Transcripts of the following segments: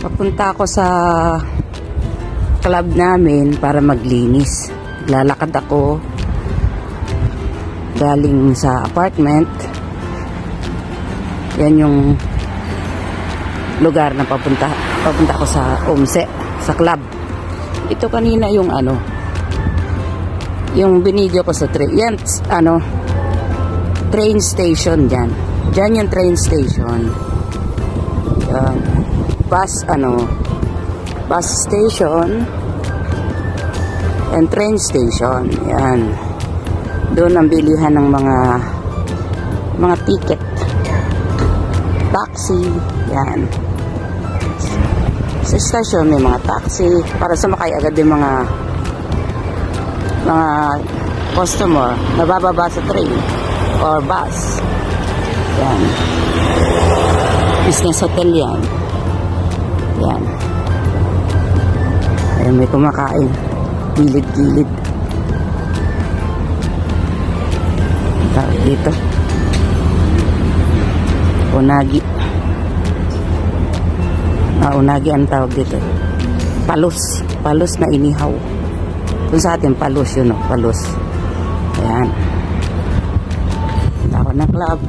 Papunta ako sa club namin para maglinis. Lalakad ako galing sa apartment. Yan yung lugar na papunta ako sa OMSE, sa club. Ito kanina yung yung binidyo ko sa train. Yan, train station dyan. Dyan yung train station. Yan. Bus station and train station. Yan. Doon ang bilihan ng mga ticket. Taxi. Yan. Sa station may mga taxi para sumakay agad yung mga customer na bababa sa train or bus. Yan. Business hotel yan. Yan. Ayan, may kumakain. Gilid-gilid. Tawag dito. Unagi. Unagi ang tawag dito. Palos. Palos na inihaw. Kung sa atin, palos yun, palos. Ayan. Ako ng club.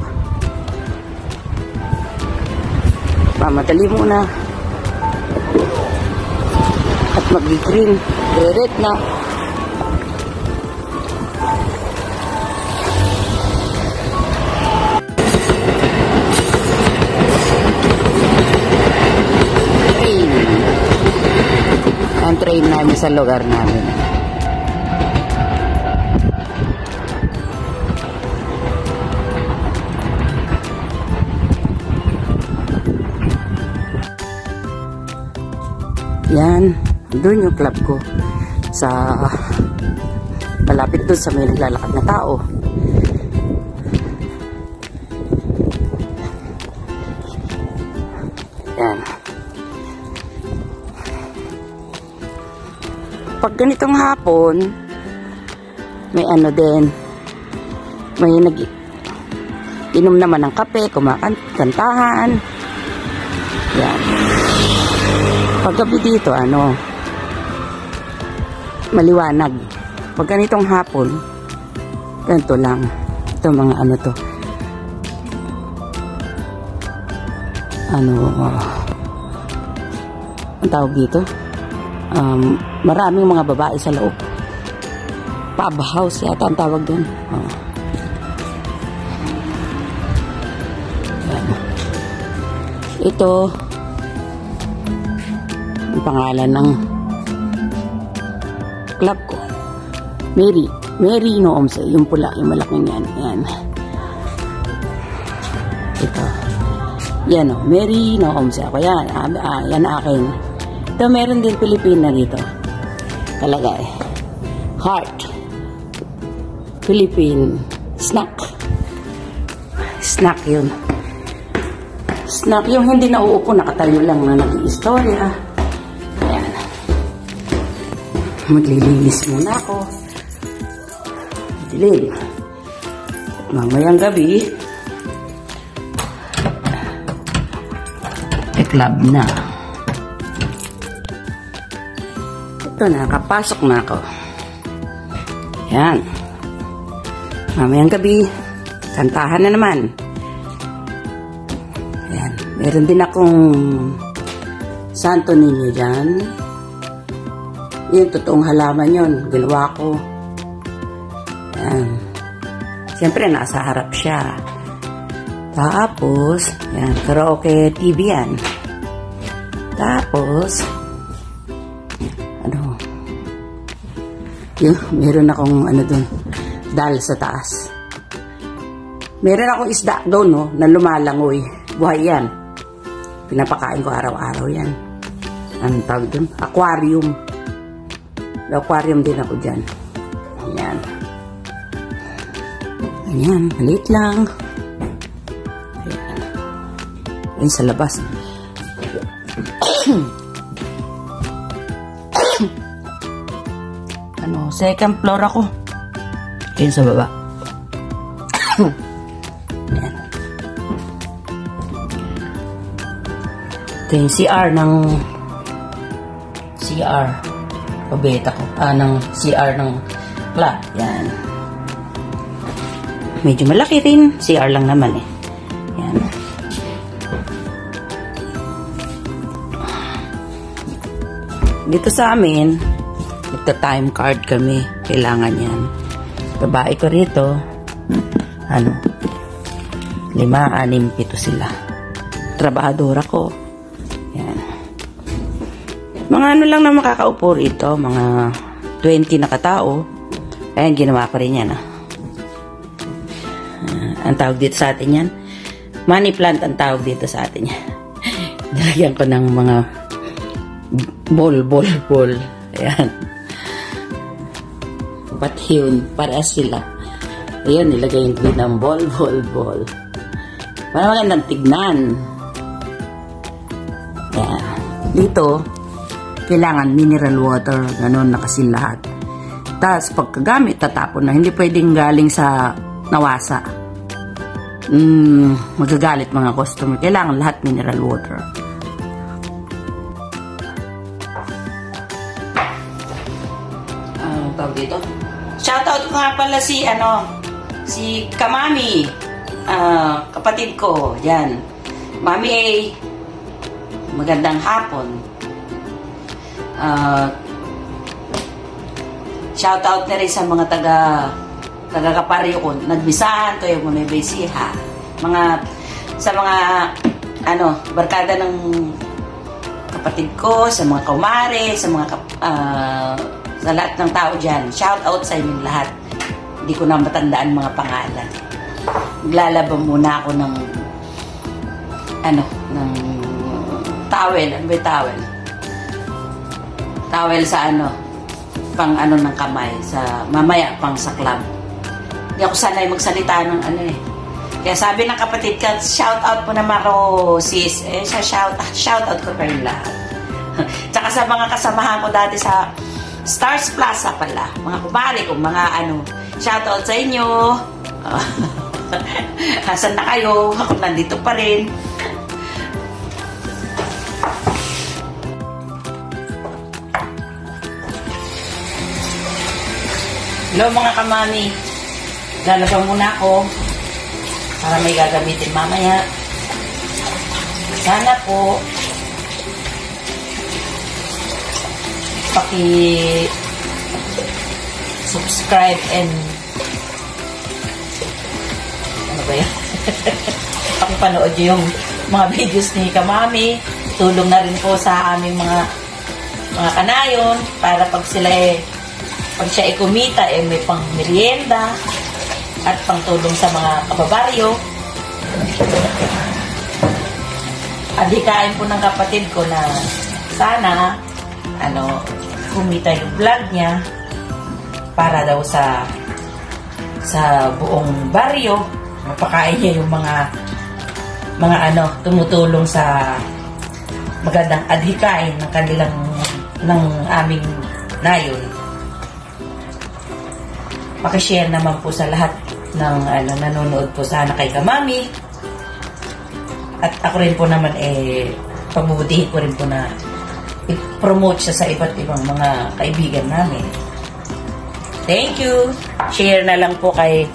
Mamadali muna. At mag-green. Red na. Ang train namin sa lugar namin. Yan, doon yung club ko. Sa malapit doon sa may naglalakad na tao. Yan. Pag ganitong hapon, may din, may inom naman ng kape, kumakantahan. Yan. Paggabi dito, maliwanag. Pag ganitong hapon, ganito lang. Ito mga to. Ang tawag dito? Maraming mga babae sa loob. Pub house yata ang tawag doon. Ito ang pangalan ng club ko. Mary no OMSE. Yung pula, yung malaking yan. Yan. Ito. Yan Mary no OMSE. Ako yan. Yan akin. Ito meron din Pilipina dito. Kalagay. Heart. Philippine. Snack. Snack yun. Snack yung hindi nauupo, nakatayo lang na nag-i-istorya. Ayan. Maglilinis muna ako. Dilim. Mamayang gabi, club na. Ito na, kapasok na ako. Ayan. Mamayang gabi, kantahan na naman. Ayan. Meron din akong Santo Niño dyan. Yung totoong halaman yun. Ginawa ko. Ayan. Siyempre, nasa harap siya. Tapos, ayan, karaoke TV yan. Tapos, meron akong dun, dal sa taas. Meron akong isda doon, na lumalangoy. Buhay yan. Pinapakain ko araw-araw yan. Anong tawag dun? Aquarium. May aquarium din ako dyan. Ayan. Ayan, maliit lang. Ayan. Ayan sa labas. Second floor ako. Ayan sa baba. Ayan. Ito yung CR pabeta ko. Ng CR ng club. Yan. Medyo malaki rin. CR lang naman eh. Yan. Dito sa amin, time card kami. Kailangan yan. Babae ko rito. 5, 6, 7 sila. Trabahadora ko. Yan. Mga ano lang na makakaupo rito. Mga 20 na katao. Ayan, ginawa ko rin yan. Ang tawag dito sa atin yan. Money plant ang tawag dito sa atin yan. Nilagyan ko ng mga ball. Ayan. Pati yun, parehas sila. Ayan, nilagay ko ng ball. Para magandang tignan. Ayan. Dito, kailangan mineral water. Ganon na kasi lahat. Tapos, pagkagamit, tatapon na. Hindi pwedeng galing sa nawasa. Magagalit mga customer. Kailangan lahat mineral water. Tawag dito. Shoutout ko nga pala si Kamami, kapatid ko. Yan. Mami A, magandang hapon. Shoutout na rin sa mga taga-kaparyo ko. Nagbisahan ko yung mga besiha. Sa mga barkada ng kapatid ko, sa mga kumare, sa mga sa lahat ng tao dyan. Shout out sa inyong lahat. Hindi ko na matandaan mga pangalan. Maglalaba muna ako ng towel. Ano ba yung towel? Towel sa pang ng kamay. Mamaya pang sa club. Hindi ako sanay magsalita ng Kaya sabi ng kapatid ka, shout out po naman ako sis. Shout out ko pa rin lahat. Tsaka sa mga kasamahan ko dati sa Stars Plaza pala. Mga kubari ko, mga shoutout sa inyo. Asan na kayo? Ako nandito pa rin. Hello mga kamami. Lalabang muna ako para may gagamitin mamaya. Sana po subscribe and ano ba yan? Pakipanood nyo yung mga videos ni Kamami. Tulong na rin po sa aming mga kanayon para pag siya kumita may pang merienda at pang tulong sa mga kababaryo. Adhikain po ng kapatid ko na sana kumita yung vlog niya para daw sa buong baryo, mapakain niya yung mga tumutulong sa magandang adhikain ng aming nayon. Pakishare naman po sa lahat ng nanonood po sana kay Kamami. At ako rin po naman pabubutihin ko rin po na i-promote siya sa iba't ibang mga kaibigan namin. Thank you. Share na lang po kay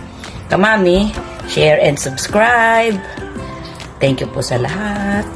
Kamami. Share and subscribe. Thank you po sa lahat.